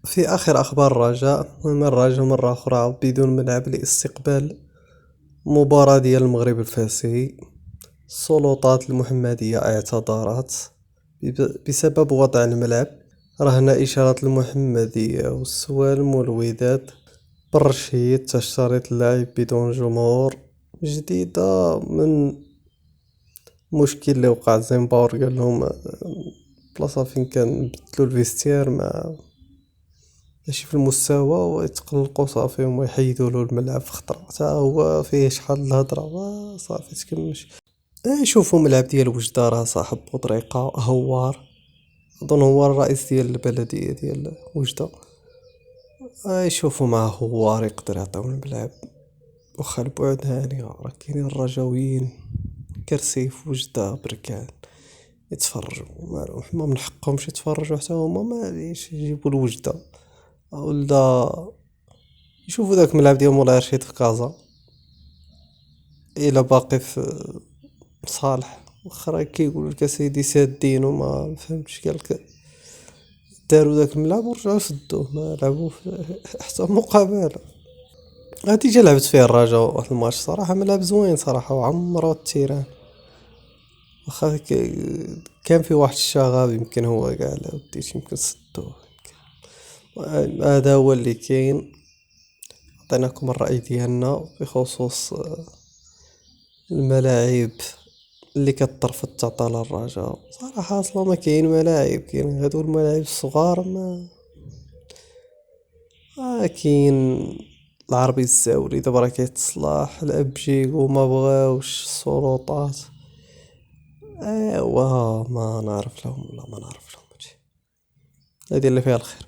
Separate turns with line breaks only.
في آخر أخبار الرجاء من الرجاء مرة أخرى بدون ملعب لاستقبال مباراة ديال المغرب الفاسي. السلطات المحمدية اعتذرت بسبب وضع الملعب رهن إشارات المحمدية والسوالم والوداد بالرشيد تشترط اللعب بدون جمهور جديدة من مشكل اللي وقع. زيمباور قال لهم بلاصة فين كان بدلو الفيستير ماشي في المستوى ويتقلقوا صافي وما يحيدوا له الملعب في خطرة حتى هو فيه شحال الهضره صافي تكمش. شوفوا ملعب ديال وجدة راه صاحب بطريقة هوار، اظن هو الرئيس ديال البلدية ديال وجدة. يشوفوا معاه هوار يقدر يعطيو الملعب واخا البعد هاني. راه كاينين الرجاويين كرسي في وجدة بركان يتفرجوا ما من حقهمش يتفرجوا حتى هما ما غاديش يجيبوا الوجدة ولا يشوفوا داك الملعب ديال مولاي رشيد في كازا الا باقي في صالح. واخا كيقول لك اسيدي سادين وما فهمتش قالك داروا داك الملعب ورجعوا سدوه ما لعبوا حتى مقابلة. هادي جا لعبت فيه الرجاء واحد الماتش صراحة ملعب زوين صراحة وعمرو التيران. واخا كان في واحد الشغاب يمكن هو قال وديت يمكن سدوه. هذا هو اللي كاين. عطيناكم الرأي ديالنا بخصوص الملاعب اللي كترفض تعطى للرجاء. صراحة اصلا ما كاين ملاعب، كاين هادو الملاعب الصغار ما كاين. العربي الساوري دابا راه كيتصلاح الابجيك وما بغاوش السلطات. ايوا ما نعرف لهم ولا ما نعرف لهم هادي اللي فيها الخير.